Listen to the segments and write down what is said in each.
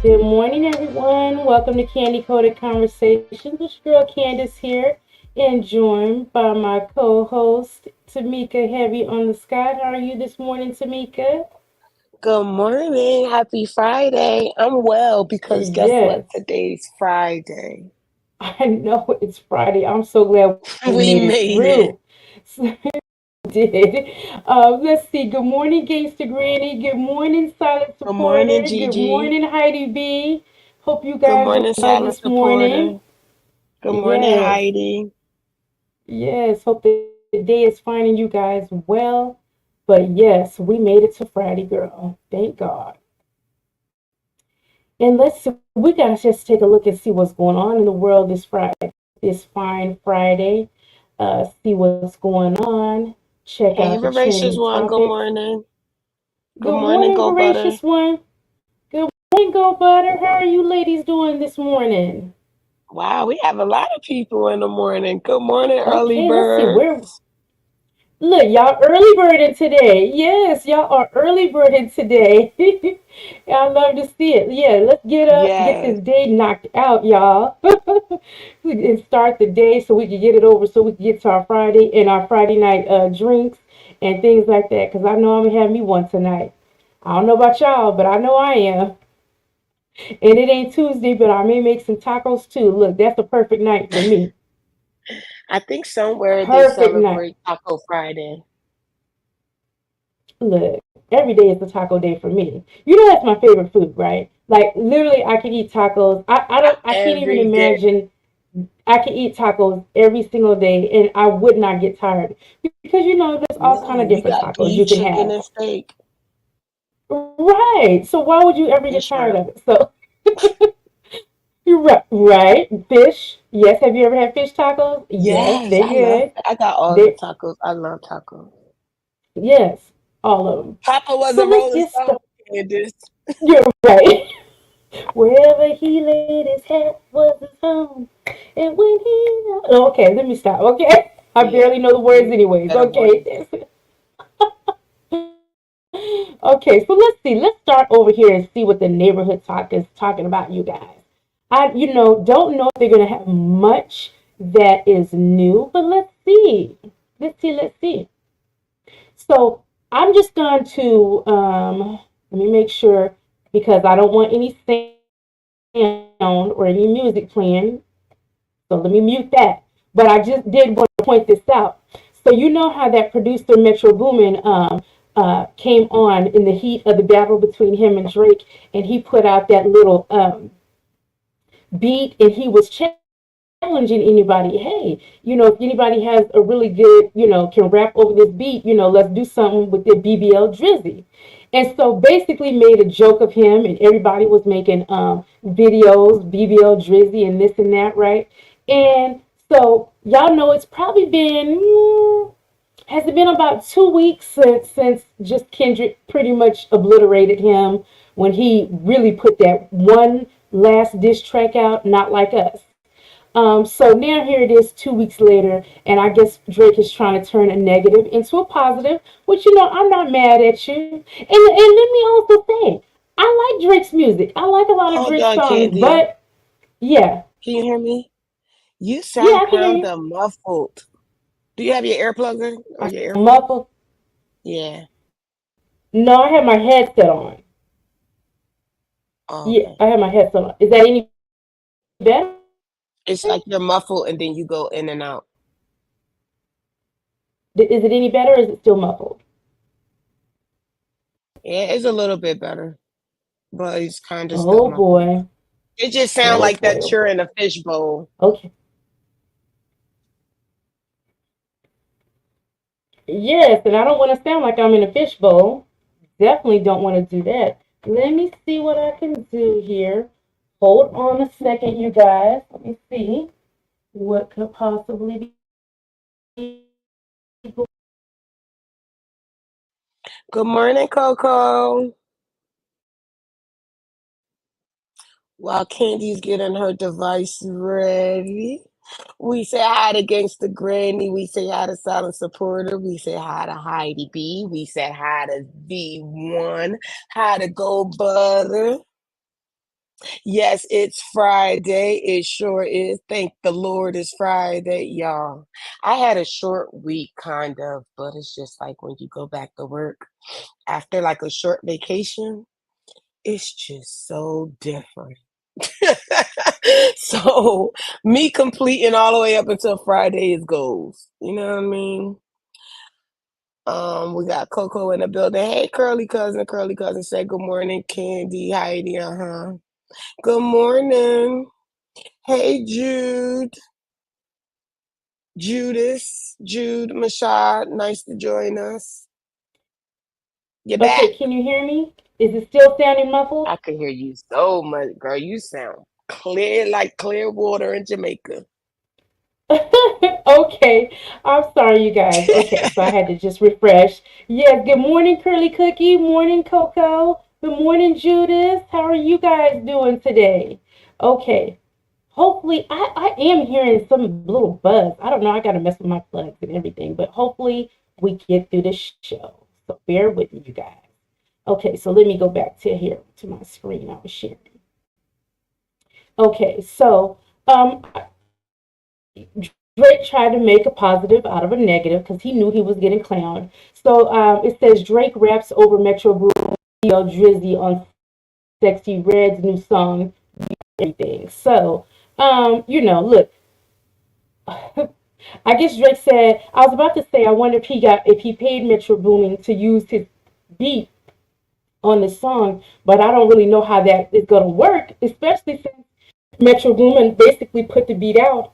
Good morning, everyone. Welcome to Candy Coated Conversations. This girl Candace here, and joined by my co-host Tamika Heavy on the Sky. How are you this morning, Tamika? Good morning. Happy Friday. I'm well because guess what? Yes, Today's Friday. I know it's Friday. I'm so glad we We made it made it. through. Did. Let's see. Good morning, Gangsta Granny. Good morning, Silent Good morning, Supporter. Good Gigi. morning, Heidi B. Hope you Good guys are morning, well Silent this morning. Supporter. Good morning, Yes. Heidi. Yes, hope the day is finding you guys well. But yes, we made it to Friday, girl. Thank God. And let's see, we gotta just take a look and see what's going on in the world this Friday, this fine Friday. See what's going on. Check Hey, out the Voracious trending One. Good topics. morning. Good Good morning, morning, Go Butter. voracious one. Good morning, Go Butter. How are you ladies doing this morning? Wow, we have a lot of people in the morning. Good morning, early Okay, let's see where. birds. Look, y'all early birding today. Yes, y'all are early birding today. I love to see it. Yeah, let's get up, get Yes. this day knocked out, y'all. And start the day so we can get it over so we can get to our Friday and our Friday night drinks and things like that. Because I know I'm going to have me one tonight. I don't know about y'all, but I know I am. And it ain't Tuesday, but I may make some tacos too. Look, that's a perfect night for me. I think somewhere they Perfect night. celebrate Taco Friday. Look, every day is a taco day for me. You know that's my favorite food, right? Like literally I can eat tacos. I can't even Every day. imagine I can eat tacos every single day and I would not get tired. Because there's all kind of No, we different got tacos you beef, can chicken, have. and steak. Right. So why would you ever And get tired shrimp. of it? So you're right. Fish. Yes, have you ever had fish tacos? Yes, Yes, they're good. I got all the They tacos. I love tacos. yes, all of them. Papa was So a let's rolling get stone, started. Candace. You're right. Wherever he laid his hat was his home. And when he. Okay, let me stop. Okay. I Yeah, barely know the words, you anyways. better voice. Okay. Okay, so let's see. Let's start over here and see what the neighborhood talk is talking about, you guys. Don't know if they're going to have much that is new, but let's see. Let's see. So I'm just going to, let me make sure because I don't want any sound or any music playing. So let me mute that. But I just did want to point this out. So you know how that producer Metro Boomin came on in the heat of the battle between him and Drake, and he put out that little beat, and he was challenging anybody. Hey, if anybody has a really good, can rap over this beat, let's do something with the BBL Drizzy. And so basically made a joke of him, and everybody was making videos, BBL Drizzy, and this and that, right? And so y'all know it's probably been has it been about 2 weeks since just Kendrick pretty much obliterated him when he really put that one last diss track out, Not Like Us. So now here it is 2 weeks later, and I guess Drake is trying to turn a negative into a positive, which I'm not mad at you. And let me also say, I like Drake's music. I like a lot of Hold Drake on, songs, Candy. but yeah, Can you hear me? You yeah, sound I can hear kind you. of muffled. Do you have your earplugs in or I your sound earphone? muffled. Yeah. No, I have my headset on. Oh, Yeah, okay. I have my headset on. Is that any better? It's like you're muffled and then you go in and out. Is it any better or is it still muffled? Yeah, it's a little bit better, but it's kind of still Oh muffled. boy. It just sounds Oh like boy. that Oh you're boy. in a fishbowl. Okay. Yes, and I don't want to sound like I'm in a fishbowl. Definitely don't want to do that. Let me see what I can do here. Hold on a second, you guys. Let me see what could possibly be. Good morning, Coco. While Candy's getting her device ready, we say hi to Gangsta Granny. We say hi to Silent Supporter. We say hi to Heidi B. We said hi to V1. Hi to Go Butter. Yes, it's Friday. It sure is. Thank the Lord it's Friday, y'all. I had a short week, kind of, but it's just like when you go back to work after like a short vacation, it's just so different. So, me completing all the way up until Friday is goals. You know what I mean? We got Coco in the building. Hey, Curly cousin. Curly cousin, say good morning, Candy, Heidi. Good morning. Hey, Jude, Mashad. Nice to join us. You back? Okay, can you hear me? Is it still sounding muffled? I can hear you so much, girl. You sound clear like clear water in Jamaica. Okay, I'm sorry, you guys. Okay, so I had to just refresh. Yes, good morning, Curly Cookie. Morning, Coco. Good morning, Judith. How are you guys doing today? Okay, hopefully, I am hearing some little buzz. I don't know, I got to mess with my plugs and everything, but hopefully, we get through the show. So bear with me, you guys. Okay, so let me go back to here to my screen I was sharing. Okay, so Drake tried to make a positive out of a negative because he knew he was getting clowned. So it says Drake raps over Metro Boomin, Drizzy on Sexy Red's new song, everything. So, look, I guess Drake said, I was about to say, I wonder if he paid Metro Boomin to use his beat on the song, but I don't really know how that is going to work, especially since Metro Boomin basically put the beat out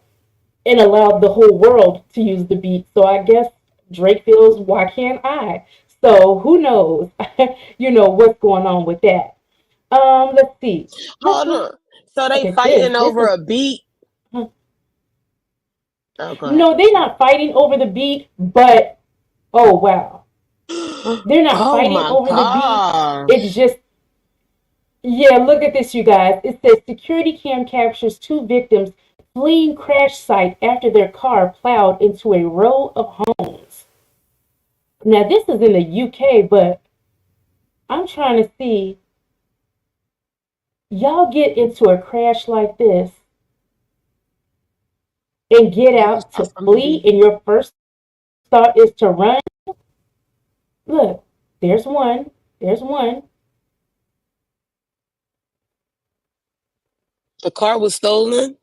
and allowed the whole world to use the beat. So I guess Drake feels, why can't I? So who knows, what's going on with that. Let's see. Let's Hold look on. So they at this. fighting This over is a beat? Oh, go ahead. no, they're not fighting over the beat, but oh wow, they're not Oh fighting my over the beat. It's gosh. just yeah. Look at this, you guys. It says security cam captures two victims fleeing crash site after their car plowed into a row of homes. Now, this is in the UK, but I'm trying to see, y'all get into a crash like this and get Maybe out saw to flee, somebody. and your first thought is to run. Look, there's one. There's one. The car was stolen.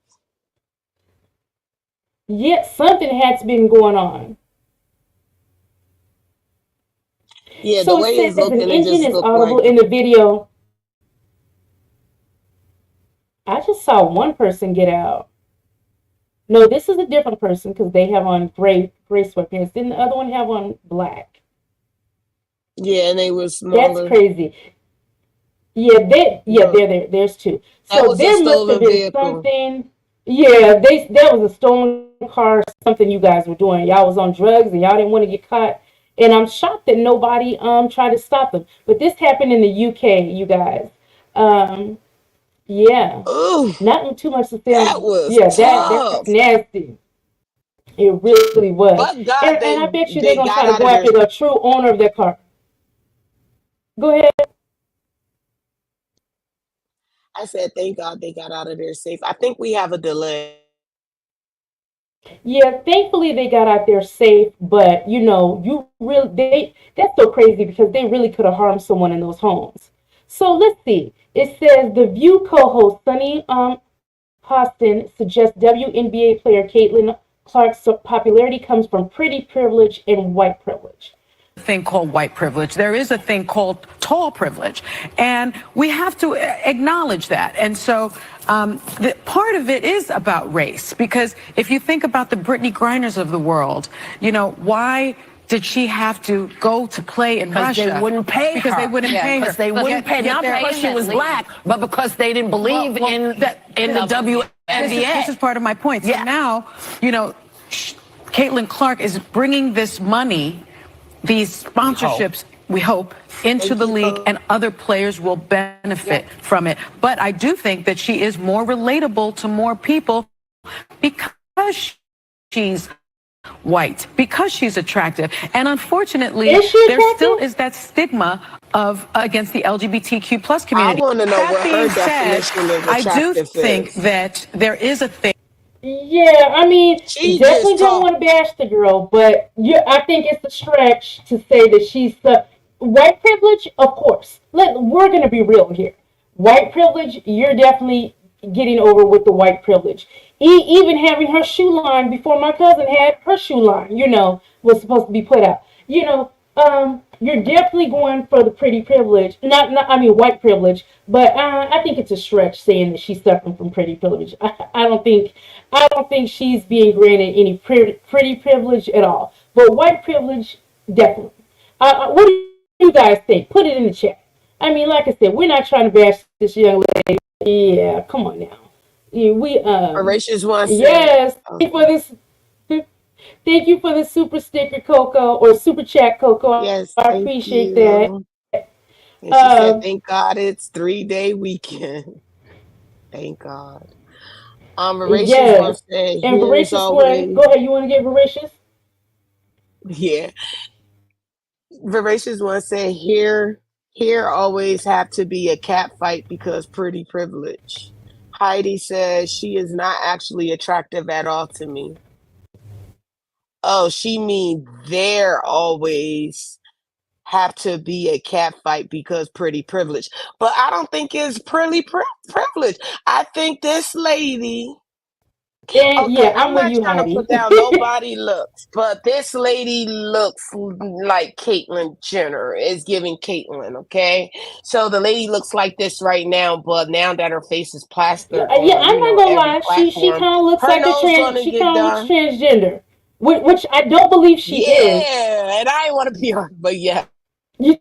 Yet something has been going on. Yeah, the So it way it's says an looking, it engine just is looked audible like in the video. I just saw one person get out. No, this is a different person because they have on gray sweatpants. Didn't the other one have on black? yeah, and they were That's smaller. crazy. Yeah, No, they're there. There's two. that So was a there must have stolen been vehicle. something. Yeah, that was a stolen car. Something you guys were doing. Y'all was on drugs and y'all didn't want to get caught. And I'm shocked that nobody tried to stop them. But this happened in the UK, you guys. Um, yeah, Ooh, not too much to say that on. was Yeah, that's tough. nasty. It really was. But God, And I bet you they're they gonna got try to out go of there. after the true owner of their car. Go ahead. I said, thank God they got out of there safe. I think we have a delay. Yeah, thankfully they got out there safe, but you really that's so crazy because they really could have harmed someone in those homes. So let's see. It says the View co-host Sunny Hostin suggests WNBA player Caitlin Clark's popularity comes from pretty privilege and white privilege. Thing called white privilege. There is a thing called tall privilege. And we have to acknowledge that. And so part of it is about race, because if you think about the Brittany Griners of the world, why did she have to go to play in Russia? They wouldn't pay because her. they wouldn't pay her. Because they wouldn't pay not because she was black, but because they didn't believe in the WNBA. This is part of my point. So Yeah. now, Caitlin Clark is bringing this money, these sponsorships, we hope, into Thank the you, league, Cole. and other players will benefit from it. But I do think that she is more relatable to more people because she's white because she's attractive. And unfortunately, Is she there still attractive? is that stigma of against the LGBTQ plus I community. want to know That what her being said, definition of I do attractive think is. that there is a thing. Yeah, I mean, She definitely just don't want talk. to bash the girl, but I think it's a stretch to say that she's white privilege. Of course, we're gonna be real here. White privilege, you're definitely getting over with the white privilege. Even having her shoe line before my cousin had her shoe line, was supposed to be put out. You're definitely going for the pretty privilege, not I mean white privilege, but I think it's a stretch saying that she's suffering from pretty privilege. I don't think she's being granted any pretty privilege at all. But white privilege, definitely. What do you guys think? Put it in the chat. I mean, like I said, we're not trying to bash this young lady. Yeah, come on now. Yeah, Horatius once said, yes. okay. Thank you for the super sticker, Coco, or super chat, Coco. Yes, I thank appreciate that. you. And she said, Um, thank God it's 3-day weekend. Thank God. Horatius yes. once said, And here's Voracious One, go always, ahead. You want to get Voracious? yeah. Voracious once said, here always have to be a cat fight because pretty privilege. Heidi says she is not actually attractive at all to me. Oh, she mean there always have to be a cat fight because pretty privilege. But I don't think it's pretty privilege. I think this lady. And Okay, yeah, I'm I'm with not you, trying to Heidi. put down nobody looks, but this lady looks like Caitlyn Jenner. Is giving Caitlyn, okay? So the lady looks like this right now, but now that her face is plastered Yeah, on, I'm not gonna every lie. She platform, kind of looks her like a nose trans. gonna She get kind of looks done. transgender, which I don't believe she is. Yeah, and I ain't want to be her, but yeah. You,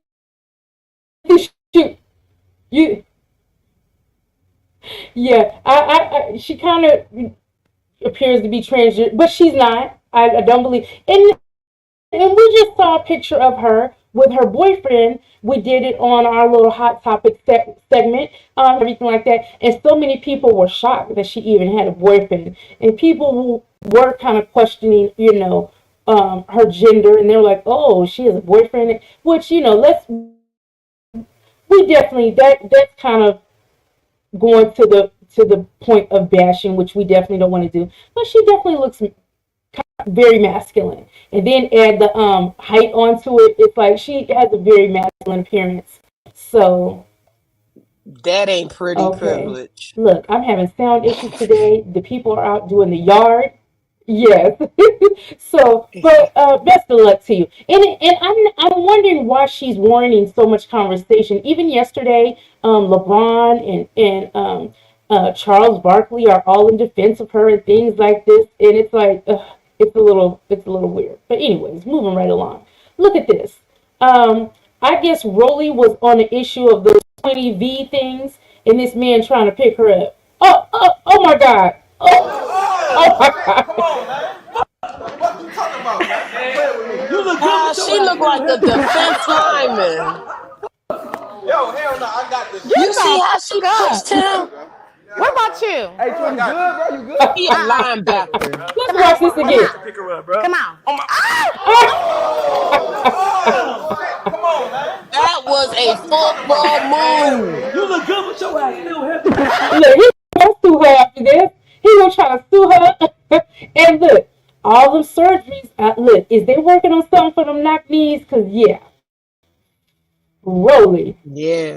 you, yeah. She kind of appears to be transgender, but she's not. I don't believe. And we just saw a picture of her with her boyfriend. We did it on our little hot topic segment, everything like that. And so many people were shocked that she even had a boyfriend. And people were kind of questioning, her gender. And they were like, "Oh, she has a boyfriend." Which, we definitely that's kind of going to the point of bashing, which we definitely don't want to do. But she definitely looks very masculine. And then add the height onto it. It's like she has a very masculine appearance. So That ain't pretty okay. privilege. Look, I'm having sound issues today. The people are out doing the yard. Yes. So, but best of luck to you. And I'm wondering why she's warning so much conversation. Even yesterday, LeBron and Charles Barkley are all in defense of her and things like this. And it's like it's a little weird. But anyways, moving right along. Look at this. I guess Rolly was on the issue of those 20V things, and this man trying to pick her up. Oh my God. Oh my God. What you talking about, man? Play with me. You look good with your She ass looked still like a healthy. defense lineman. Yo, hell no, I got this. You see how she pushed him? What about you? Hey, Twin, you good, bro? You good? He a linebacker. Let's Come on. watch this Why again. you pick her up, bro? Come on. Oh my. Come on, man. That was a What you talking about, football man? move. You look good with your ass still healthy. Look, he gonna sue her after this. He gonna try to sue her. And look, all them surgeries. Look, is they working on something for them knock knees? Cause yeah, Rolly.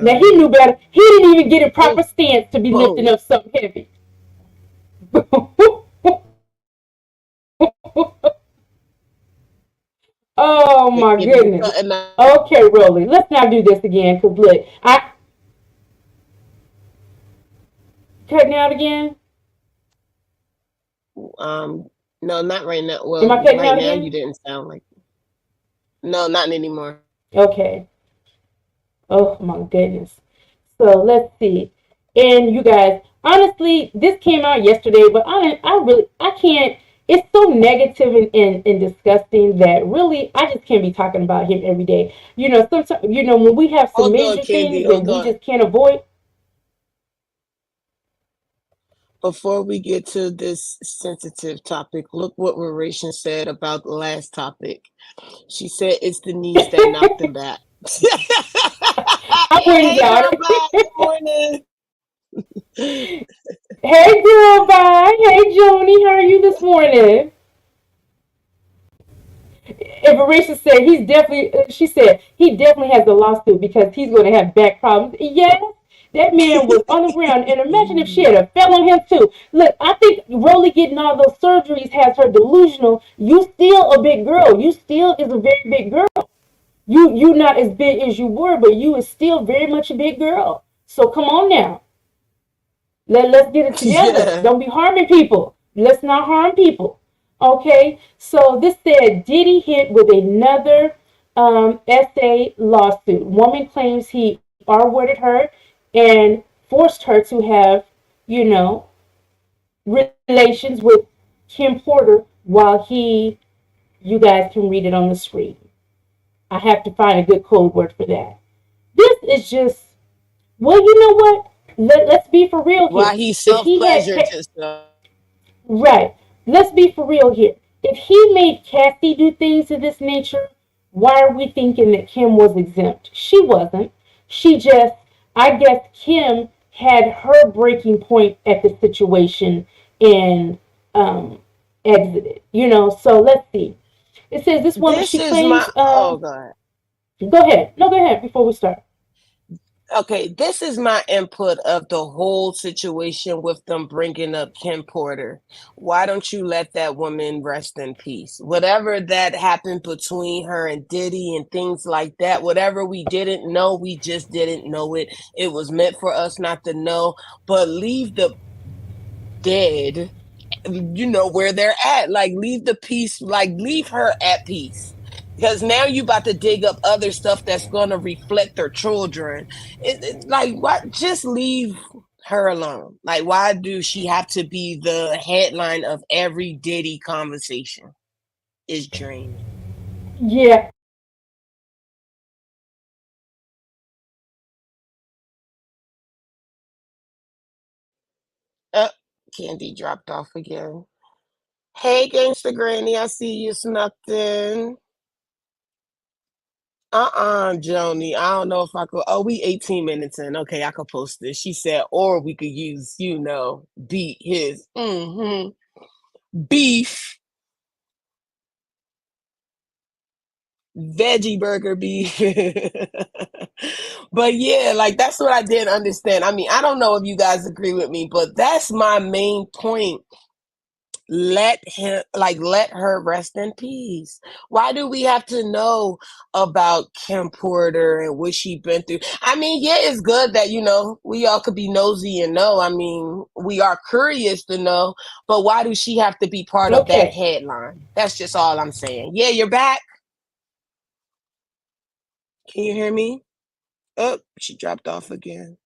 Now Yeah. he knew better. He didn't even get a proper Oh, stance to be lifting whoa. up something heavy. Oh Can't my get me goodness. cutting up. Okay, Rolly, let's not do this again. Cause look, I cutting out again. Um, no, not right now. Am Well, I cutting right out now you again? didn't sound like. No, not anymore. Okay. Oh my goodness. So let's see. And you guys, honestly, this came out yesterday, but I can't. It's so negative and disgusting that really I just can't be talking about him every day. Sometimes when we have some Hold on, major Candy. things that Hold we on. just can't avoid. Before we get to this sensitive topic, look what Relation said about the last topic. She said it's the knees that knock them back. I went and Hey, got girl, bye. it. Good morning. Hey, girl, bye. Hey, Joni, how are you this morning? And Marisha said he's definitely. She said he definitely has a lawsuit because he's going to have back problems. Yes, that man was on the ground, and imagine if she had a fell on him too. Look, I think Rolly getting all those surgeries has her delusional. You still a big girl. You still is a very big girl. You not as big as you were, but you is still very much a big girl. So come on now. Let's get it together. Yeah. Don't be harming people. Let's not harm people. Okay, so this said Diddy hit with another SA lawsuit. Woman claims he R-worded her and forced her to have, you know, relations with Kim Porter while you guys can read it on the screen. I have to find a good code word for that. This is just, well, you know what? Let's be for real here. While he If self he had pleasured himself. right. Let's be for real here. If he made Cassie do things of this nature, why are we thinking that Kim was exempt? She wasn't. She just, I guess Kim had her breaking point at the situation and exited. So let's see. It says this woman, This she is my, claims, oh, God. go ahead. No, go ahead before we start. Okay, this is my input of the whole situation with them bringing up Kim Porter. Why don't you let that woman rest in peace? Whatever that happened between her and Diddy and things like that, whatever we didn't know, we just didn't know it. It was meant for us not to know, but leave the dead, where they're at. Like, leave the peace, like, leave her at peace. Because now you about to dig up other stuff that's going to reflect her children. Like, what? Just leave her alone. Like, why do she have to be the headline of every Diddy conversation? Is draining. Yeah. Uh, Candy dropped off again. Hey, Gangsta Granny, I see you snuck in. Joni. I don't know if I could. Oh, we 18 minutes in. Okay, I could post this. She said, or we could use, beat his beef, veggie burger beef. But yeah, like that's what I didn't understand. I mean, I don't know if you guys agree with me, but that's my main point. Let her rest in peace. Why do we have to know about Kim Porter and what she been through? I mean, yeah, it's good that we all could be nosy and know. I mean, we are curious to know, but why do she have to be part of that Okay. headline? That's just all I'm saying. Yeah, you're back. Can you hear me? Oh, she dropped off again.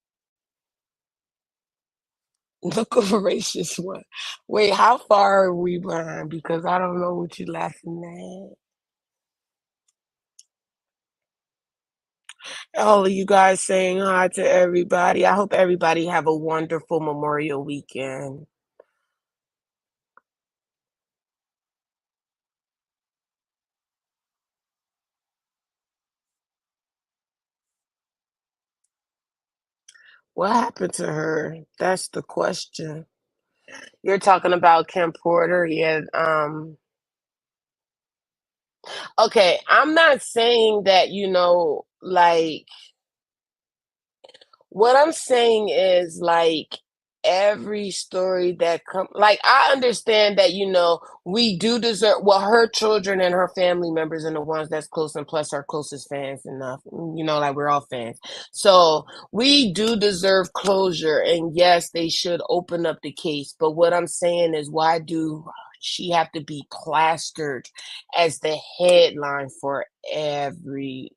Look, a voracious one. Wait, how far are we behind? Because I don't know what you're laughing at. All of you guys saying hi to everybody. I hope everybody have a wonderful Memorial weekend. What happened to her? That's the question. You're talking about Kim Porter, yeah. Okay, I'm not saying that, like what I'm saying is like every story that come like I understand that we do deserve her children and her family members and the ones that's close and plus our closest fans enough like we're all fans, so we do deserve closure, and yes, they should open up the case, but what I'm saying is, why do she have to be plastered as the headline for every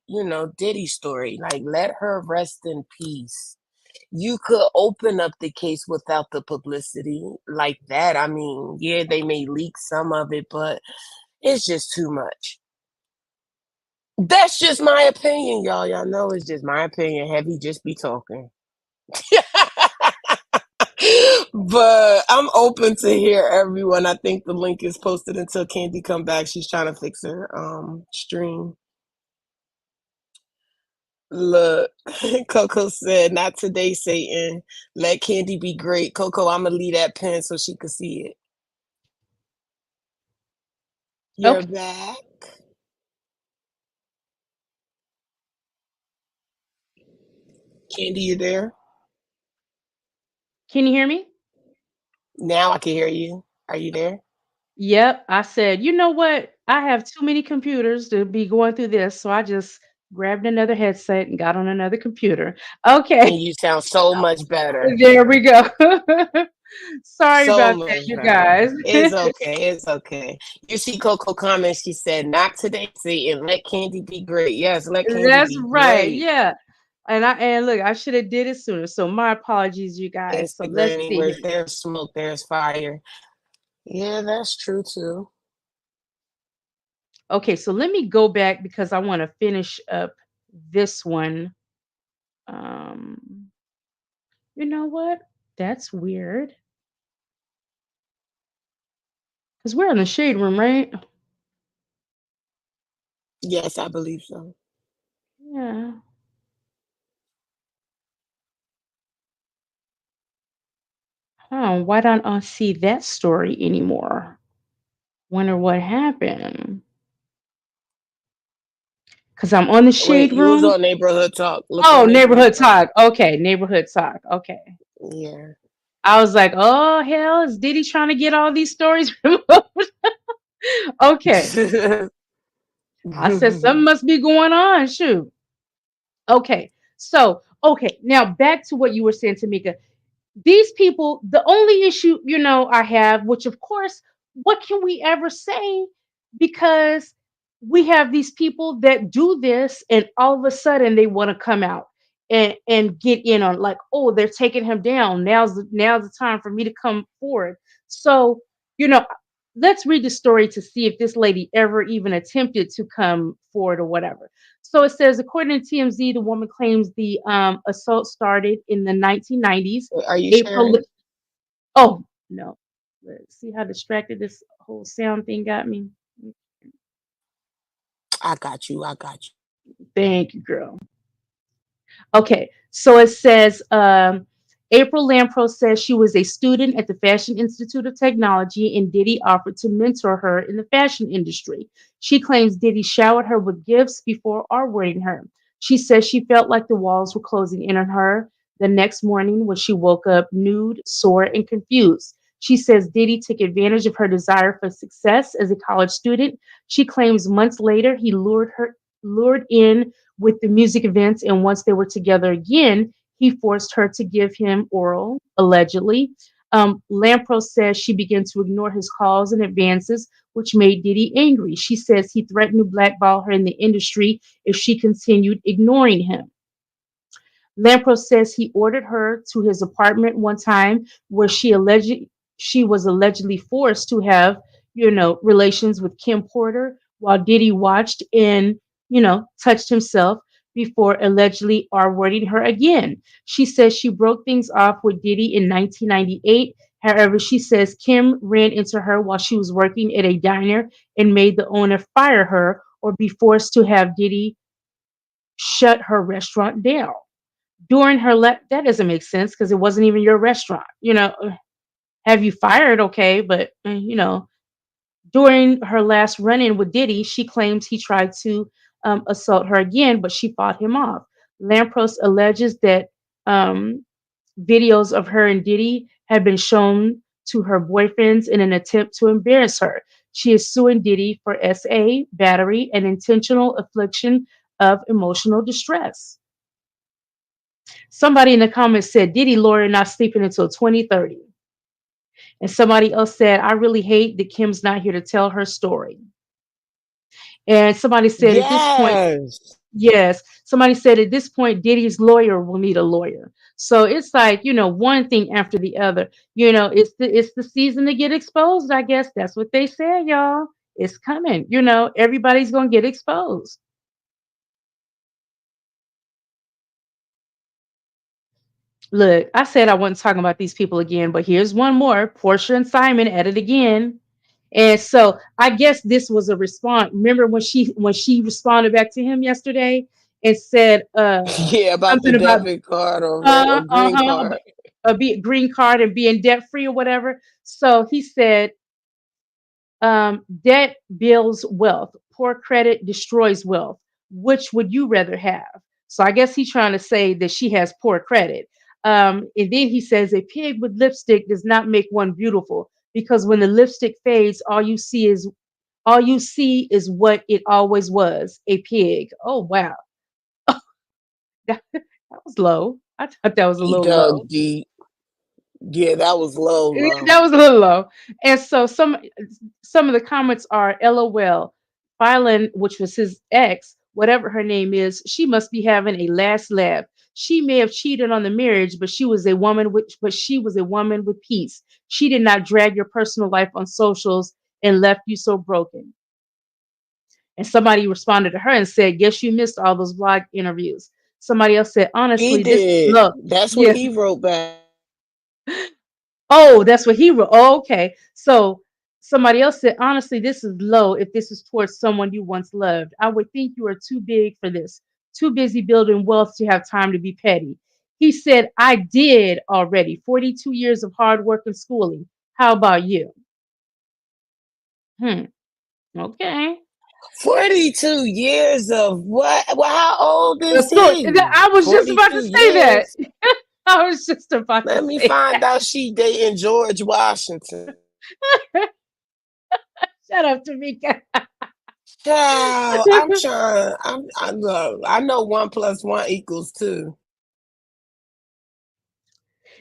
Diddy story? Like, let her rest in peace. You could open up the case without the publicity like that. I mean, yeah, they may leak some of it, but it's just too much. That's just my opinion, y'all. Y'all know it's just my opinion. Heavy just be talking. But I'm open to hear everyone. I think the link is posted until Candy come back. She's trying to fix her stream. Look, Coco said, "Not today, Satan. Let Candy be great." Coco, I'm gonna leave that pen so she can see it. You're Okay. back. Candy, you there? Can you hear me? Now I can hear you. Are you there? Yep. I said, you know what? I have too many computers to be going through this. So I just grabbed another headset and got on another computer. And Okay. you sound so much better. There we go. Sorry So about that, much you better. guys. It's okay. It's okay. You see Coco comments, she said, "Not today, Satan. Let Candy be great." Yes, let Candy That's be right. great. Yeah. And look, I should have did it sooner. So my apologies, you guys. So let's Instagram, see where here. there's smoke, there's fire. Yeah, that's true too. Okay, so let me go back because I want to finish up this one. Um, you know what? That's weird. Because we're in the shade room, right? Yes, I believe so. Yeah. Huh. Why don't I see that story anymore? Wonder what happened. Because I'm on the Wait, shade you was room. on neighborhood talk. Look Oh, on neighborhood neighborhood talk. talk. Okay, neighborhood talk. Okay. Yeah. I was like, oh hell, is Diddy trying to get all these stories removed? Okay. I said something must be going on. Shoot. Okay. So, okay, now back to what you were saying, Tamika. These people, the only issue, I have, which of course, what can we ever say? Because we have these people that do this, and all of a sudden they want to come out and get in on, like, oh, they're taking him down. Now's the time for me to come forward. So, you know, let's read the story to see if this lady ever even attempted to come forward or whatever. So it says, according to TMZ, the woman claims the assault started in the 1990s. Are you April. sharing? Oh no! Let's see how distracted this whole sound thing got me. I got you. I got you. Thank you, girl. Okay, so it says April Lampro says she was a student at the Fashion Institute of Technology and Diddy offered to mentor her in the fashion industry. She claims Diddy showered her with gifts before R-wording her. She says she felt like the walls were closing in on her the next morning when she woke up nude, sore, and confused. She says Diddy took advantage of her desire for success as a college student. She claims months later he lured in with the music events, and once they were together again, he forced her to give him oral, allegedly. Lampros says she began to ignore his calls and advances, which made Diddy angry. She says he threatened to blackball her in the industry if she continued ignoring him. Lampros says he ordered her to his apartment one time where she was allegedly forced to have, relations with Kim Porter while Diddy watched and, touched himself before allegedly R-wording her again. She says she broke things off with Diddy in 1998. However, she says Kim ran into her while she was working at a diner and made the owner fire her or be forced to have Diddy shut her restaurant down during her that doesn't make sense because it wasn't even your restaurant. Have you fired? Okay, but during her last run-in with Diddy, she claims he tried to assault her again, but she fought him off. Lampros alleges that um, videos of her and Diddy had been shown to her boyfriends in an attempt to embarrass her. She is suing Diddy for SA, battery, and intentional affliction of emotional distress. Somebody in the comments said Diddy lawyer not sleeping until 2030. And somebody else said, I really hate that Kim's not here to tell her story. And somebody said at this point, Yes. yes, somebody said at this point, Diddy's lawyer will need a lawyer. So it's like, one thing after the other. It's the season to get exposed, I guess. That's what they said, y'all. It's coming. Everybody's gonna get exposed. Look, I said I wasn't talking about these people again, but here's one more. Portia and Simon at it again. And so I guess this was a response. Remember when she responded back to him yesterday and said Yeah, about the something about debit card or red or green card. a green card and being debt free or whatever. So he said, debt builds wealth, poor credit destroys wealth. Which would you rather have? So I guess he's trying to say that she has poor credit. And then he says, a pig with lipstick does not make one beautiful because when the lipstick fades, all you see is what it always was, a pig. Oh wow, that was low. I thought that was a He little low. dug deep. Yeah, that was low, low. That was a little low. And so some of the comments are LOL. Phylon, which was his ex, whatever her name is, she must be having a last laugh. She may have cheated on the marriage, but she was a woman with peace. She did not drag your personal life on socials and left you so broken. And somebody responded to her and said, guess you missed all those blog interviews. Somebody else said, He honestly, this is did. low. That's what Yes. he wrote back. Oh, that's what he wrote. Oh, okay. So somebody else said, honestly, this is low if this is towards someone you once loved. I would think you are too big for this, too busy building wealth to have time to be petty. He said, I did already 42 years of hard work and schooling. How about you? Hmm. Okay. 42 years of what? Well, how old is So he? I was just about to 42 say that. years. I was just about to Let me say find that. out she dating George Washington. Shut up, Tamika. Child, I'm trying. I know. I know 1 + 1 = 2.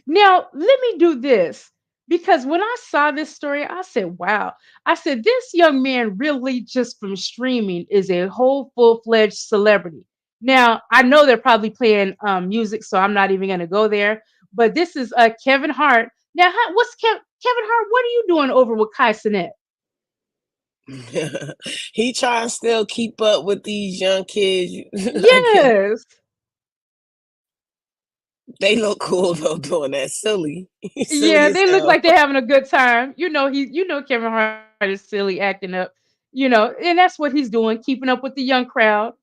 Now, let me do this because when I saw this story, I said, wow. I said, this young man really just from streaming is a whole full fledged celebrity. Now, I know they're probably playing music, so I'm not even going to go there. But this is Kevin Hart. Now, Kevin Hart? What are you doing over with Kai Cenat? He trying to still keep up with these young kids. I guess Yes. they look cool though doing that. Silly, silly Yeah, as they look hell. like they're having a good time. Kevin Hart is silly, acting up, and that's what he's doing, keeping up with the young crowd.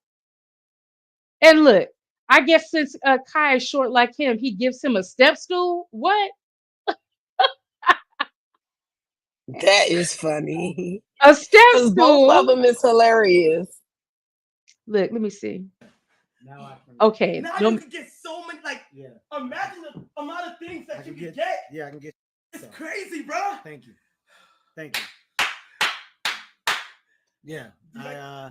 And look, I guess since Kai is short like him, he gives him a step stool. What? That is funny. A step Cause both of stool? them is hilarious. Look, let me see. Okay, Now you no, can get so many. Like, imagine the amount of things that you can get. Yeah, I can get. It's crazy, bro. Thank you. Thank you. Yeah,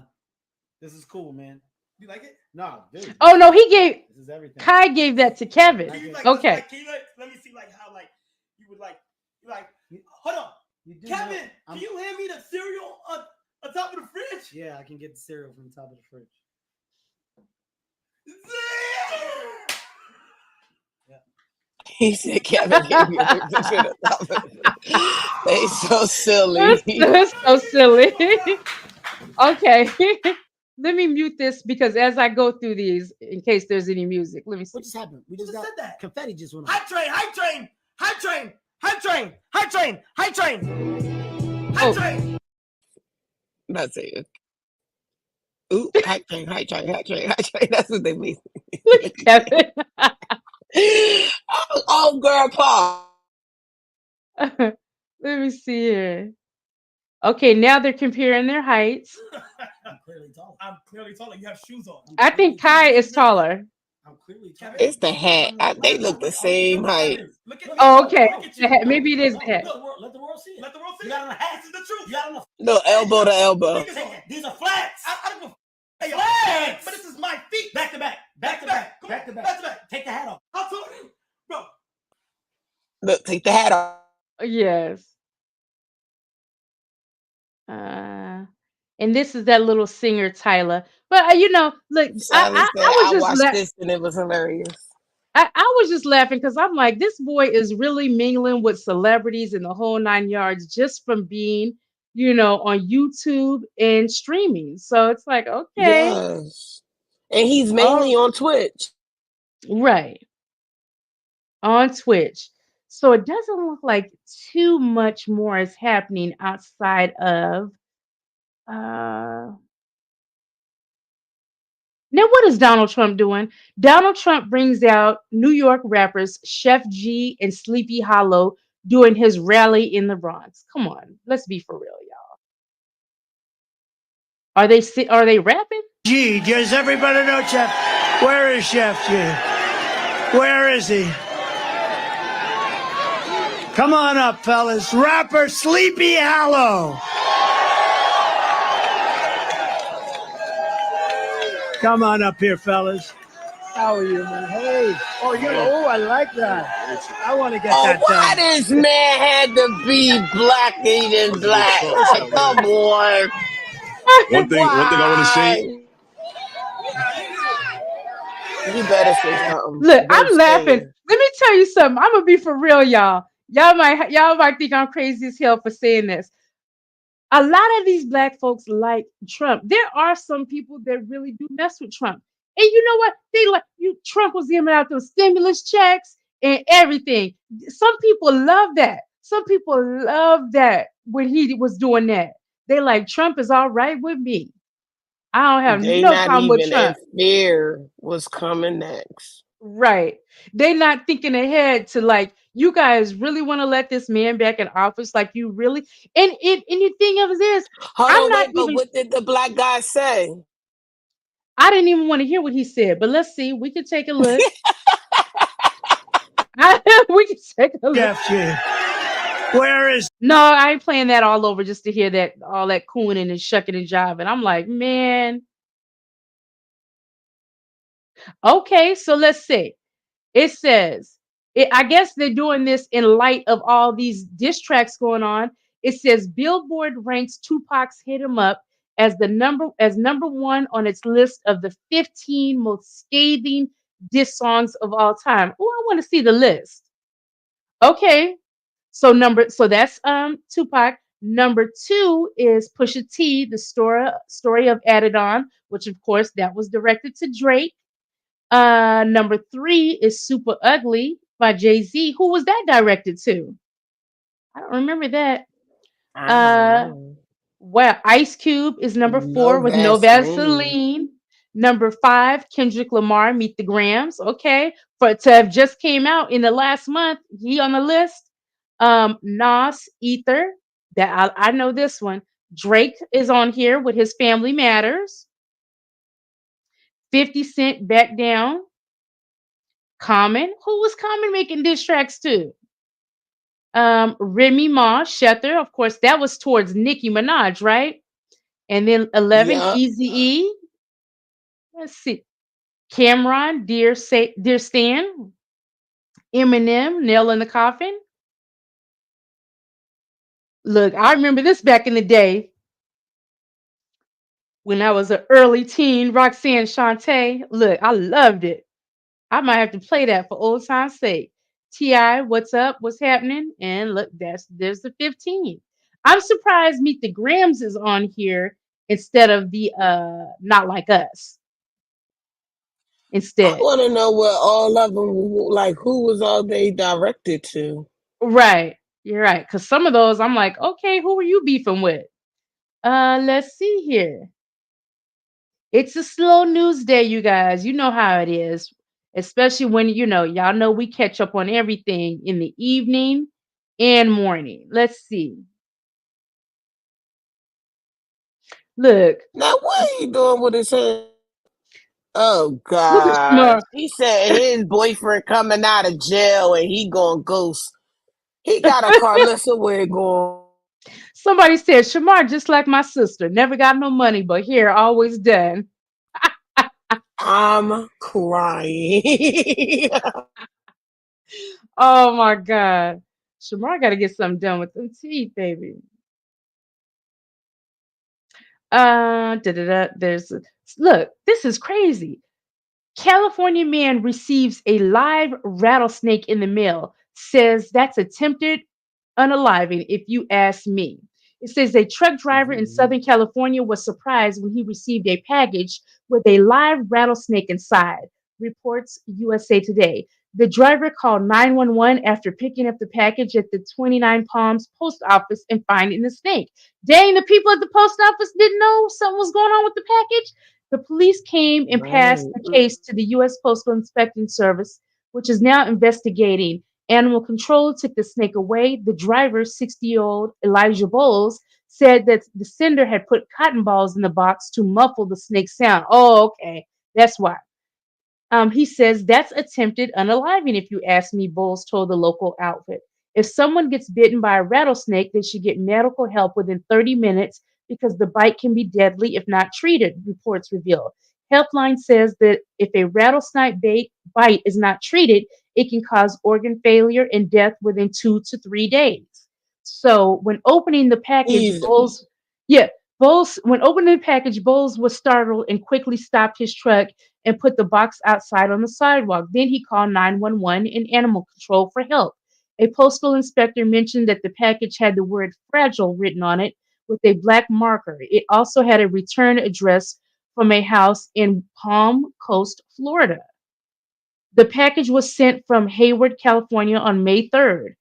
this is cool, man. You like it? No, dude. oh no, This is everything. Kai gave that to Kevin. Can you like, Okay. Like, can you let me see like how like you would like hold on, Kevin. Can you hand me the cereal on top of the fridge? Yeah, I can get the cereal from the top of the fridge. He said Kevin gave me the They so silly. That's so silly. Okay. Let me mute this because as I go through these, in case there's any music, let me see. What just happened? We just Who got said that? confetti just went off. High train, high train, high train, high train, high train, high train, high Oh. train. That's it. Ooh, high train, high train, high train, high train. That's what they mean. Look at Kevin. Oh, grandpa. Let me see here. Okay, now they're comparing their heights. I'm clearly taller. I'm clearly taller. You have shoes on. I think Kai is taller. I'm clearly taller. It's the hat. They look the same height. Look at Oh, okay. Look at you. Maybe it is that. Let the world see it. Let the world see it. You got on the hat. This is the truth. You got on the No, elbow to elbow. These are flats. I don't know. Hey, flats. But this is my feet. Back to back. Back to back. Back to back. Back to back. Take the hat off. How tall are you, bro? Look, take the hat off. Yes. And this is that little singer Tyler. But look, Sally said, I was I just watched this and it was hilarious. I was just laughing because I'm like, this boy is really mingling with celebrities and the whole 9 yards just from being, on YouTube and streaming. So it's like, okay, Yes. And he's oh, mainly on Twitch. right. on Twitch. So it doesn't look like too much more is happening outside of uh now what is Donald Trump doing? Donald Trump brings out New York rappers Chef G and Sleepy Hollow doing his rally in the Bronx. Come on, let's be for real, y'all. Are they rapping? G, does everybody know Chef? Where is Chef G? Where is he? Come on up, fellas. Rapper Sleepy Hollow. Come on up here, fellas. How are you, man? Hey. Oh, I like that. I want to get Oh, that why done. this man had to be black eating black? Like, come on. One thing I want to say. Why? You better say something. Look, Don't I'm say laughing. it. Let me tell you something. I'm gonna be for real, y'all. Y'all might think I'm crazy as hell for saying this. A lot of these black folks like Trump. There are some people that really do mess with Trump. And you know what? They like you Trump was giving out those stimulus checks and everything. Some people love that. Some people love that when he was doing that. They like Trump is all right with me. I don't have They no not problem with even in Trump. fear what's coming next. Right. They not thinking ahead to like, you guys really want to let this man back in office? Like you really and the thing of it is, Hold I'm on, not wait, but even what did the black guy say? I didn't even want to hear what he said, but let's see. We can take a look. We can take a look. Chef G. Where is No, I ain't playing that all over just to hear that all that cooning and shucking and jiving. I'm like, man, okay, so let's see. It says, I guess they're doing this in light of all these diss tracks going on. It says Billboard ranks Tupac's "Hit 'Em Up" as number one on its list of the 15 most scathing diss songs of all time. Oh, I want to see the list. Okay, so that's Tupac. Number two is Pusha T, the story of Adidon, which of course that was directed to Drake. Number three is Super Ugly by Jay Z. Who was that directed to? I don't remember that. I don't Uh, know. well, Ice Cube is number four No with No Vaseline. Vaseline. Number five, Kendrick Lamar, Meet the Grams. Okay, for to have just came out in the last month, he on the list. Nas, Ether. That I know this one. Drake is on here with his Family Matters. 50 Cent, Back Down. Common. Who was Common making diss tracks to? Remy Ma, Shether. Of course, that was towards Nicki Minaj, right? And then 11, Yup. Easy E. Let's see. Cameron, Dear Stan. Eminem, Nail in the Coffin. Look, I remember this back in the day when I was an early teen. Roxanne Shante. Look, I loved it. I might have to play that for old time's sake. Ti, what's up? What's happening? And look, there's the 15. I'm surprised Meet the Grams is on here instead of the Not Like Us. I Instead, want to know what all of them, like, who was all they directed to? right? You're right. Because some of those, I'm like, okay, who are you beefing with? Let's see here. It's a slow news day, you guys. You know how it is, especially when y'all know we catch up on everything in the evening and morning. Let's see. Look, Now, what are you doing with his hand? Oh, look at God. Shamar. He said his boyfriend coming out of jail and he going ghost. He got a Carlissa wig on. Somebody said Shamar just like my sister. Never got no money, but here always done. I'm crying. Oh my God. Shamar got to get something done with them teeth, baby. There's look, this is crazy. California man receives a live rattlesnake in the mail, says that's attempted unaliving, if you ask me. It says a truck driver in Southern California was surprised when he received a package with a live rattlesnake inside, reports USA Today. The driver called 911 after picking up the package at the 29 Palms post office and finding the snake. Dang, the people at the post office didn't know something was going on with the package. The police came and passed Right. the case to the U.S. Postal Inspection Service, which is now investigating. Animal control took the snake away. The driver, 60-year-old Elijah Bowles, said that the sender had put cotton balls in the box to muffle the snake's sound. Oh, okay. That's why. He says that's attempted unaliving, if you ask me, Bowles told the local outfit. If someone gets bitten by a rattlesnake, they should get medical help within 30 minutes because the bite can be deadly if not treated, reports reveal. Helpline says that if a rattlesnake bite is not treated, it can cause organ failure and death within 2 to 3 days. So when opening the package, Jesus. yeah, when opening the package, Bowles was startled and quickly stopped his truck and put the box outside on the sidewalk. Then he called 911 and animal control for help. A postal inspector mentioned that the package had the word fragile written on it with a black marker. It also had a return address from a house in Palm Coast, Florida. The package was sent from Hayward, California on May 3rd.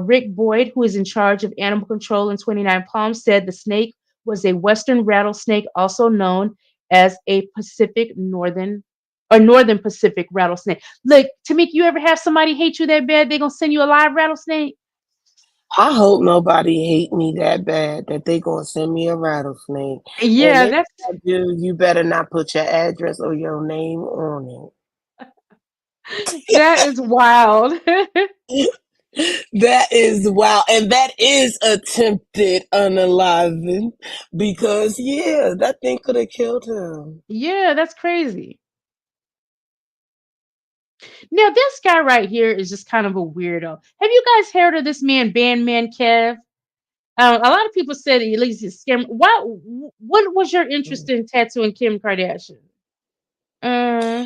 Rick Boyd, who is in charge of animal control in 29 Palms, said the snake was a western rattlesnake, also known as a Pacific Northern or Northern Pacific rattlesnake. Look, Tamika, you ever have somebody hate you that bad, they're going to send you a live rattlesnake? I hope nobody hate me that bad that they gonna send me a rattlesnake. And Yeah, if that's I do, you better not put your address or your name on that is wild. it. That is wow, and that is attempted unaliving because yeah, that thing could have killed him. Yeah, that's crazy. Now, this guy right here is just kind of a weirdo. Have you guys heard of this man, Bandman Kev? A lot of people said at least he's scam. What was your interest in tattooing Kim Kardashian? Uh,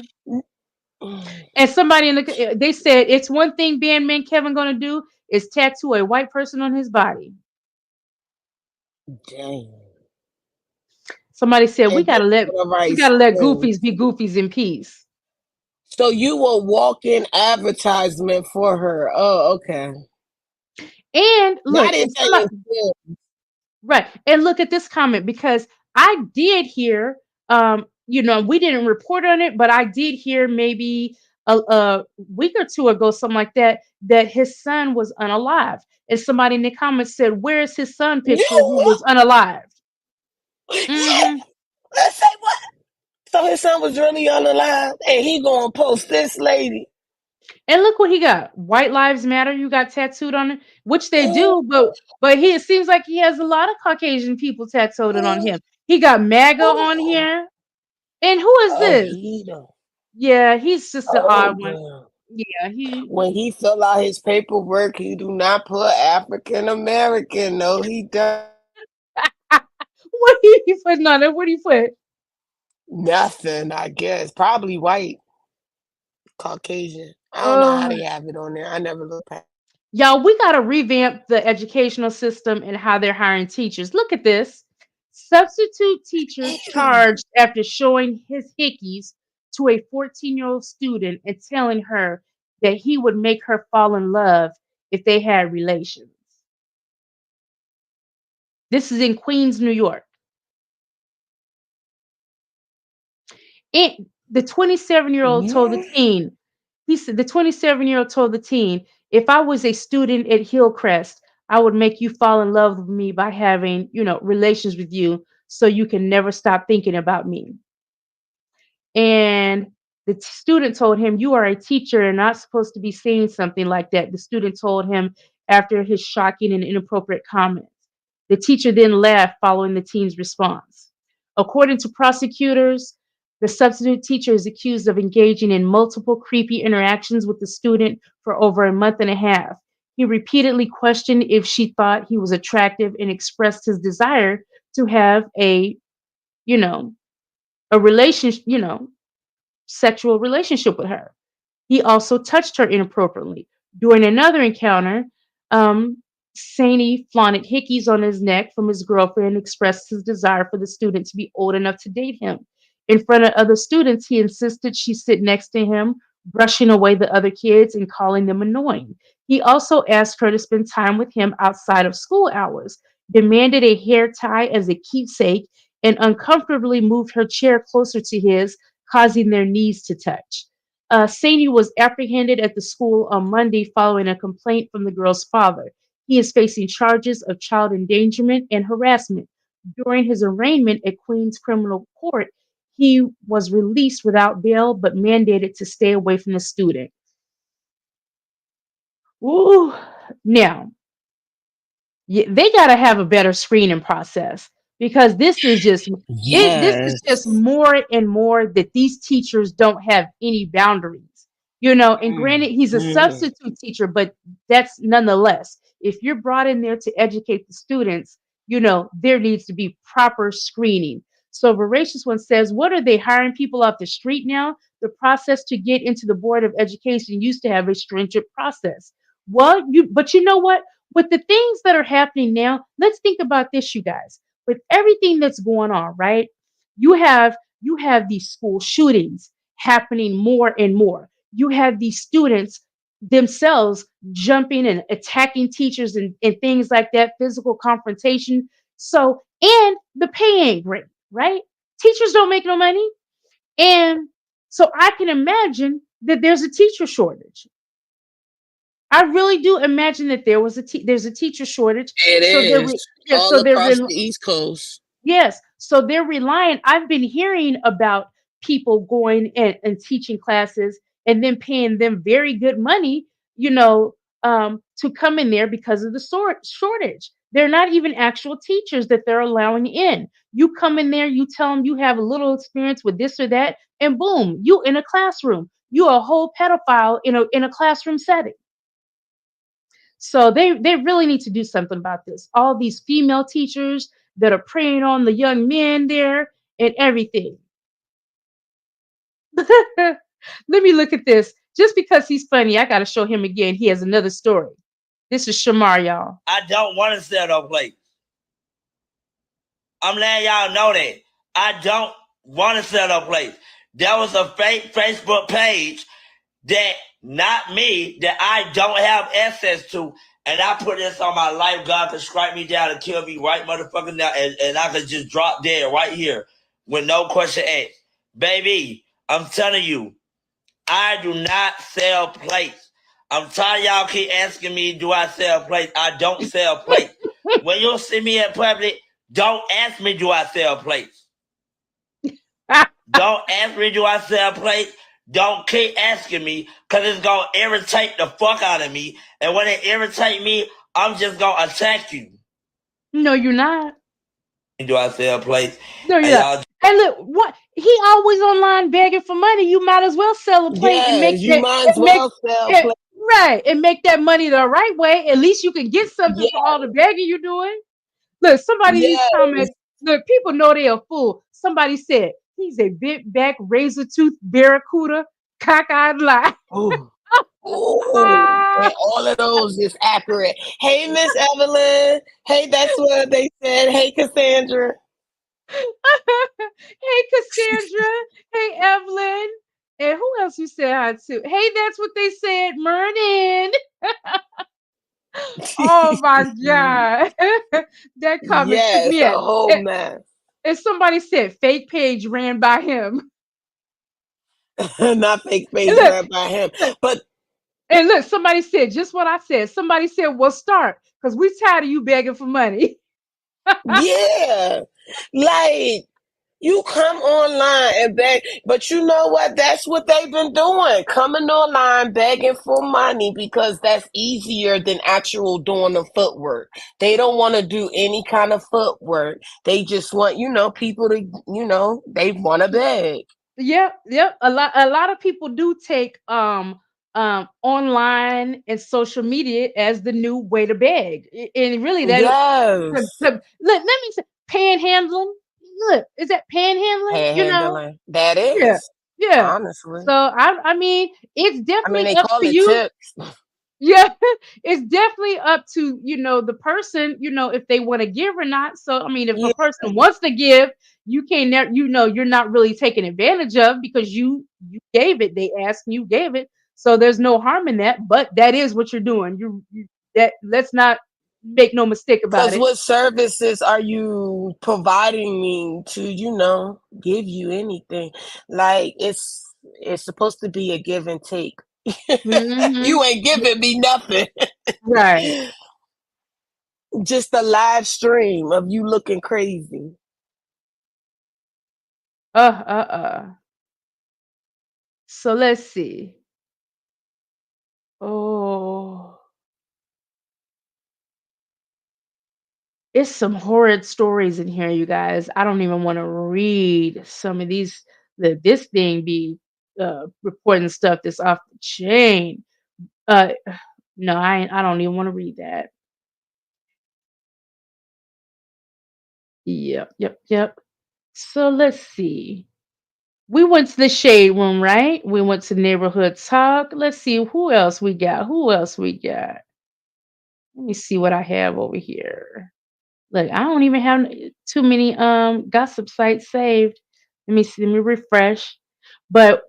and somebody in they said it's one thing Bandman Kevin gonna do is tattoo a white person on his body. Dang. Somebody said And this for the we right gotta let thing. goofies be goofies in peace. So you were walk-in advertisement for her. Oh, okay. And Not look, in and that somebody instance. right. And look at this comment because I did hear, we didn't report on it, but I did hear maybe a week or two ago, something like that, that his son was unalive. And somebody in the comments said, "Where's his son picture who was unalive?" Yeah. Hmm. Let's say what? So his son was really unalive, and he gonna post this lady. And look what he got. White Lives Matter, you got tattooed on it, which they Oh, do, but it seems like he has a lot of Caucasian people tattooed on him. He got MAGA on oh, here. And who is oh, this? he done. Yeah, he's just an Oh, odd one. girl. Yeah, he. When he fill out his paperwork, he do not put African American. No, he does What are you putting on it? What do you put? nothing. I guess probably white, Caucasian. I don't know how Oh, they have it on there. I never look past. y'all, we got to revamp the educational system and how they're hiring teachers. Look at this. Substitute teacher charged after showing his hickeys to a 14-year-old student and telling her that he would make her fall in love if they had relations. This is in Queens, New York. The 27-year-old told the What? teen, he said, the 27-year-old told the teen, if I was a student at Hillcrest, I would make you fall in love with me by having, relations with you so you can never stop thinking about me. And the student told him, "You are a teacher and not supposed to be saying something like that." The student told him after his shocking and inappropriate comments. The teacher then laughed following the teen's response. According to prosecutors, the substitute teacher is accused of engaging in multiple creepy interactions with the student for over a month and a half. He repeatedly questioned if she thought he was attractive and expressed his desire to have you know, a relationship, sexual relationship with her. He also touched her inappropriately. During another encounter, Saney flaunted hickeys on his neck from his girlfriend and expressed his desire for the student to be old enough to date him. In front of other students, he insisted she sit next to him brushing away the other kids and calling them annoying. He also asked her to spend time with him outside of school hours, demanded a hair tie as a keepsake, and uncomfortably moved her chair closer to his, causing their knees to touch. Saini was apprehended at the school on Monday following a complaint from the girl's father. He is facing charges of child endangerment and harassment. During his arraignment at Queens Criminal Court, he was released without bail but mandated to stay away from the student. Ooh. Now, they got to have a better screening process because this is just Yes. more and more that these teachers don't have any boundaries, and granted he's a Mhm. substitute teacher, but that's nonetheless, if you're brought in there to educate the students, there needs to be proper screening. So Voracious One says, what are they hiring people off the street now? The process to get into the Board of Education used to have a stringent process. But you know what, with the things that are happening now, let's think about this, you guys. With everything that's going on, right? You have these school shootings happening more and more. You have these students themselves jumping and attacking teachers and things like that, physical confrontation. So, and the pay ain't great, right? Teachers don't make no money. And so I can imagine that there's a teacher shortage. I really do imagine that there's a teacher shortage. It So they're is re- yeah, all so they're across re- the East Coast. yes, so they're relying. I've been hearing about people going and teaching classes and then paying them very good money, to come in there because of the shortage. They're not even actual teachers that they're allowing in. You come in there, you tell them you have a little experience with this or that, and boom, you in a classroom. You a whole pedophile in a classroom setting. So they really need to do something about this. All these female teachers that are preying on the young men there and everything. Let me look at this. Just because he's funny, I got to show him again. He has another story. This is Shamar, y'all. I don't want to sell no plates. I'm letting y'all know that. I don't want to sell no plates. There was a fake Facebook page that not me, that I don't have access to, and I put this on my life. God could strike me down and kill me right motherfucking now, and I could just drop dead right here with no question asked. Baby, I'm telling you, I do not sell plates. I'm tired of y'all keep asking me, do I sell plates? I don't sell plates. When you see me in public, don't ask me, do I sell plates? Don't ask me, do I sell plates? Don't keep asking me, because it's going to irritate the fuck out of me. And when it irritate me, I'm just going to attack you. No, you're not. Do I sell plates? No, you're And not. y'all, And look, what he always online begging for money. You might as well sell a plate and make Yes, you that might as and make well sell it play. right and make that money the right way. At least you can get something for Yeah, all the begging you're doing. Look, somebody these yes. comments. Look, people know they're a fool. Somebody said he's a big back razor tooth barracuda, cockeyed lie. Ooh. Ooh. And all of those is accurate. Hey, Miss Evelyn. Hey, that's what they said. Hey, Cassandra. Hey, Cassandra. Hey, Evelyn. And who else you said hi to? Hey, that's what they said. Mernin. Oh my God. That comment took Yes, me a at. whole mess. And somebody said fake page ran by him. Not fake And page look, ran by him. look, But and look, somebody said just what I said. Somebody said, well, start, because we tired of you begging for money. yeah, like you come online and beg, but you know what? That's what they've been doing. Coming online begging for money because that's easier than actual doing the footwork. They don't want to do any kind of footwork. They just want, people to, they want to beg. Yep, yep. A lot of people do take online and social media as the new way to beg. And really that Yes. let me say panhandling. Look, is that panhandling? Panhandling. That Yeah. is, Yeah. honestly. So I mean it's I mean, definitely they up call to it you. tips. Yeah, it's definitely up to, the person, if they want to give or not. So I mean, if a Yeah, person wants to give, you can't never, you're not really taken advantage of because you gave it. They asked, you gave it. So there's no harm in that, but that is what you're doing. You that let's not make no mistake about because it. what services are you providing me to, give you anything? Like it's supposed to be a give and take. Hmm. You ain't giving me nothing. Right. Just a live stream of you looking crazy. Uh. So let's see. Oh, it's some horrid stories in here, you guys. I don't even want to read some of these. This thing be reporting stuff that's off the chain. Uh, no, I don't even want to read that. Yep. So let's see. We went to the shade room, right? We went to neighborhood talk. Let's see who else we got. Who else we got? Let me see what I have over here. Look, I don't even have too many gossip sites saved. Let me see, let me refresh. But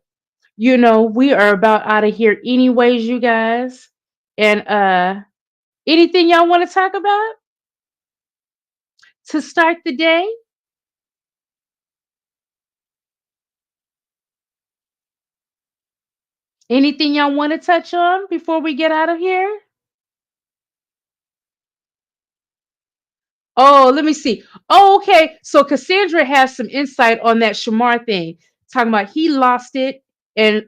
we are about out of here anyways, you guys. And anything y'all want to talk about to start the day? Anything y'all want to touch on before we get out of here? Oh, let me see. Oh, okay. So Cassandra has some insight on that Shamar thing, talking about and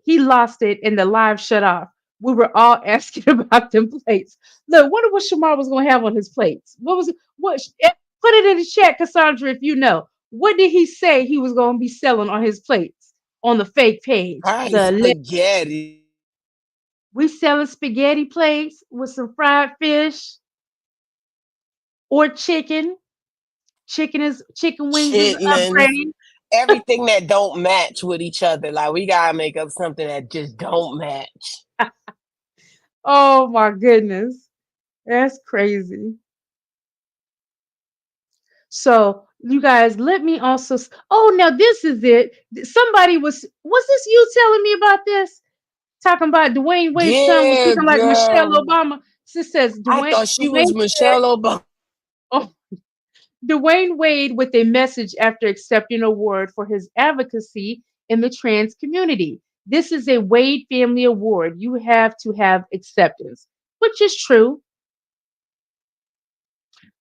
he lost it and the live shut off. We were all asking about them plates. Look, wonder what Shamar was gonna have on his plates. What was it? Put it in the chat, Cassandra, if you know. What did he say he was gonna be selling on his plates on the fake page? Probably spaghetti. We selling spaghetti plates with some fried fish or chicken. Chicken wings is Chitlins, upgrading. everything that don't match with each other. Like we gotta make up something that just don't match. Oh my goodness. That's crazy. So you guys, let me also oh, now this is it. Somebody was this you telling me about this? Talking about Dwayne Wade's son was Yeah, looking like Michelle girl. Obama. She says I Dwayne thought she Dwayne was said, Michelle Obama. oh, Dwayne Wade with a message after accepting an award for his advocacy in the trans community. This is a Wade Family Award. You have to have acceptance, which is true.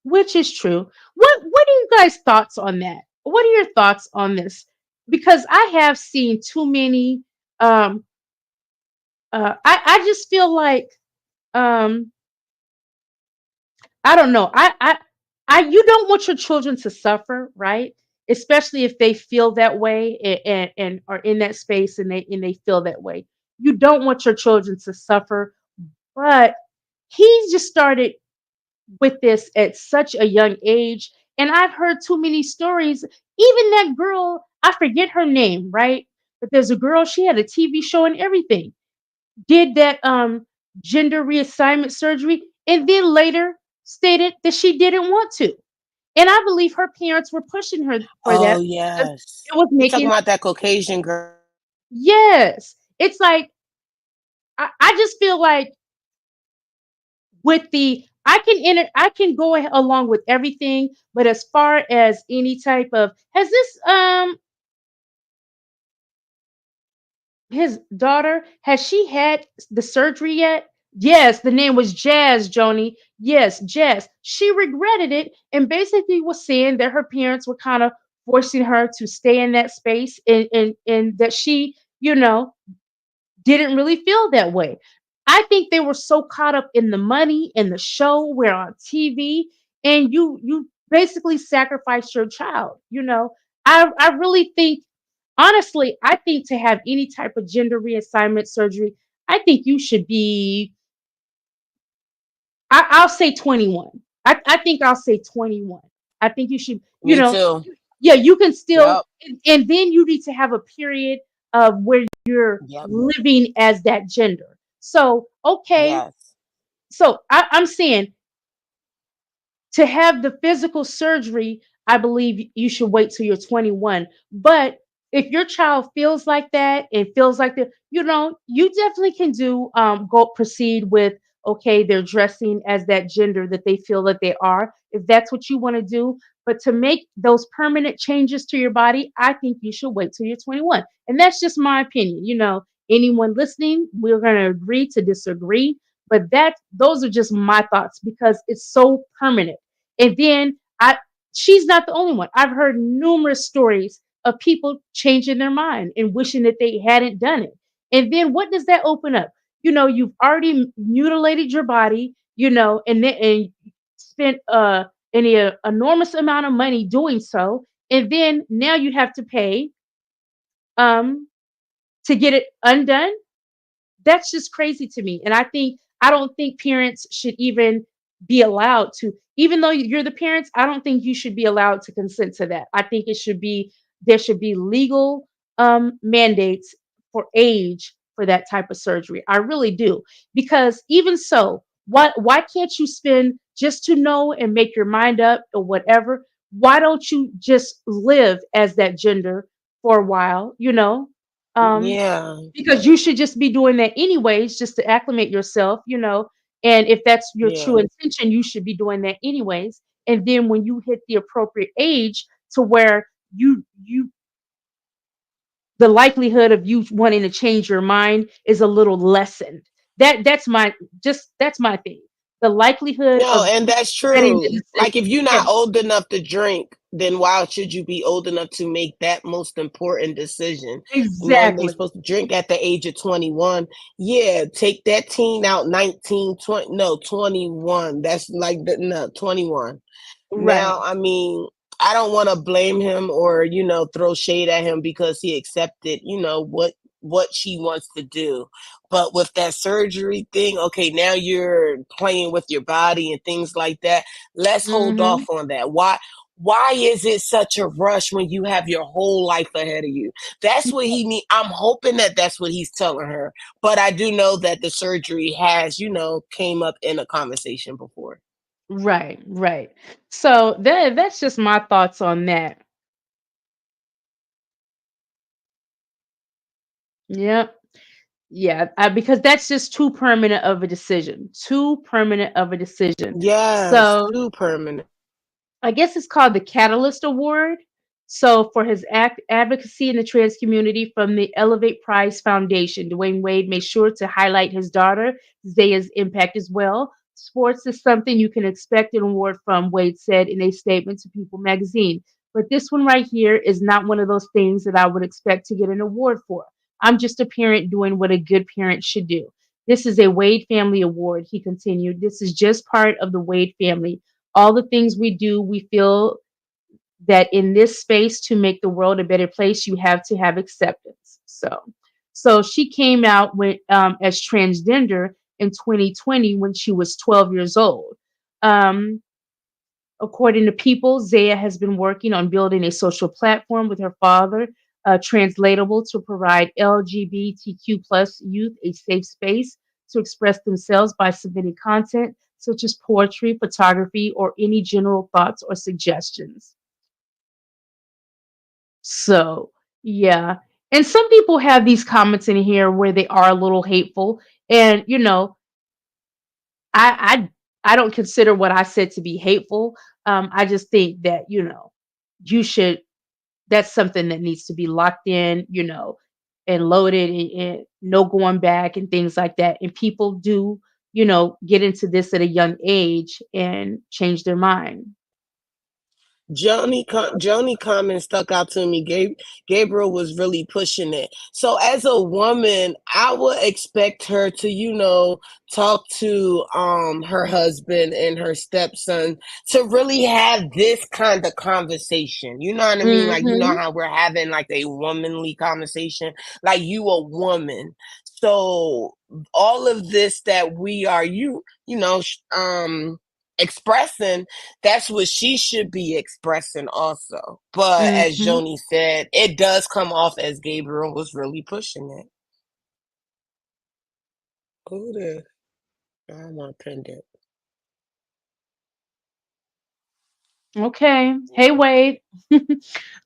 Which is true. What are you guys' thoughts on that? What are your thoughts on this? Because I have seen too many. Um, I just feel like um, I don't know. You don't want your children to suffer, right? Especially if they feel that way and are in that space and they feel that way. You don't want your children to suffer, but he just started with this at such a young age. And I've heard too many stories. Even that girl, I forget her name, right? But there's a girl, she had a TV show and everything, did that gender reassignment surgery, and then later stated that she didn't want to. And I believe her parents were pushing her for Oh that because yes. it was You talking making, about that Caucasian girl? yes. It's like I just feel like with the I can go along with everything, but as far as any type of has this his daughter, has she had the surgery yet? Yes, the name was Jazz, Joni. Yes, Jazz. She regretted it and basically was saying that her parents were kind of forcing her to stay in that space and that she, you know, didn't really feel that way. I think they were so caught up in the money and the show, we're on TV, and you basically sacrifice your child. I really think, honestly, I think to have any type of gender reassignment surgery, I think you should be. I'll say 21. I think I'll say 21. I think you should. Me too. Yeah, you can still, Yep. and then you need to have a period of where you're Yep. living as that gender. So, okay. Yes. So I'm saying to have the physical surgery, I believe you should wait till you're 21. But if your child feels like that and feels like that, you definitely can do go proceed with, okay, they're dressing as that gender that they feel that they are, if that's what you want to do. But to make those permanent changes to your body, I think you should wait till you're 21. And that's just my opinion. Anyone listening, we're going to agree to disagree, but those are just my thoughts because it's so permanent. And then she's not the only one. I've heard numerous stories of people changing their mind and wishing that they hadn't done it. And then what does that open up? You've already mutilated your body, and spent an enormous amount of money doing so. And then now you have to pay um to get it undone. That's just crazy to me. And I don't think parents should even be allowed to, even though you're the parents, I don't think you should be allowed to consent to that. I think there should be legal mandates for age for that type of surgery. I really do. Because even so, why can't you spend just to know and make your mind up or whatever? Why don't you just live as that gender for a while, Um, Yeah. because you should just be doing that anyways, just to acclimate yourself, and if that's your Yeah. true intention, you should be doing that anyways. And then when you hit the appropriate age to where you the likelihood of you wanting to change your mind is a little lessened. That's my thing. The likelihood No, of and you that's regretting the true. Like, decision. if you're not Yes, old enough to drink, then why should you be old enough to make that most important decision? They're exactly. supposed to drink at the age of 21. Yeah, take that teen out 19, 20, no, 21. That's like, no, 21. Now, Right. I mean, I don't want to blame him or, throw shade at him because he accepted, what she wants to do. But with that surgery thing, okay, now you're playing with your body and things like that. Let's hold off Hmm. on that. Why is it such a rush when you have your whole life ahead of you? That's what he need. I'm hoping that that's what he's telling her. But I do know that the surgery has, came up in a conversation before. Right, right. So that's just my thoughts on that. Yep. Yeah, because that's just too permanent of a decision. Too permanent of a decision. Yes, So too permanent. I guess it's called the Catalyst Award. So for his advocacy in the trans community from the Elevate Prize Foundation, Dwayne Wade made sure to highlight his daughter Zaya's impact as well. Sports is something you can expect an award from, Wade said in a statement to People magazine. But this one right here is not one of those things that I would expect to get an award for. I'm just a parent doing what a good parent should do. This is a Wade Family Award, he continued. This is just part of the Wade family. All the things we do, we feel that in this space to make the world a better place, you have to have acceptance. So she came out as transgender in 2020 when she was 12 years old. Um, According to People, Zaya has been working on building a social platform with her father, translatable to provide LGBTQ plus youth a safe space to express themselves by submitting content such as poetry, photography, or any general thoughts or suggestions. So, yeah. And some people have these comments in here where they are a little hateful. And, I I don't consider what I said to be hateful. I just think that, you should that's something that needs to be locked in, and loaded and no going back and things like that. And people do, get into this at a young age and change their mind. Joni comment stuck out to me. Gabriel was really pushing it. So as a woman, I would expect her to, talk to her husband and her stepson to really have this kind of conversation. You know what I mean? Like, Mhm. how we're having like a womanly conversation, like you a woman. So all of this that we are, expressing, that's what she should be expressing also. But as Mhm. Joni said, it does come off as Gabriel was really pushing it. Who the? I want to print it. Okay. Hey, Wade.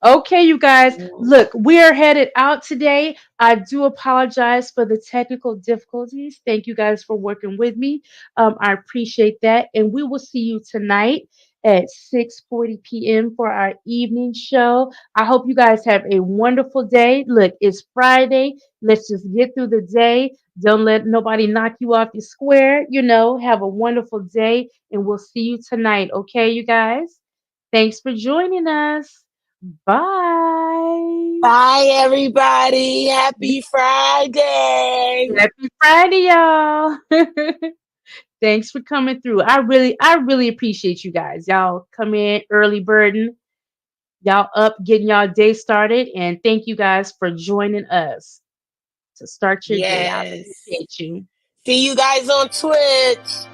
Okay, you guys. Look, we are headed out today. I do apologize for the technical difficulties. Thank you guys for working with me. I appreciate that. And we will see you tonight at 6:40 p.m. for our evening show. I hope you guys have a wonderful day. Look, it's Friday. Let's just get through the day. Don't let nobody knock you off your square. Have a wonderful day. And we'll see you tonight. Okay, you guys? Thanks for joining us. Bye. Bye, everybody. Happy Friday. Happy Friday, y'all. Thanks for coming through. I really appreciate you guys. Y'all come in early birding. Y'all up getting y'all day started. And thank you guys for joining us to start your day. I Yes. appreciate you. See you guys on Twitch.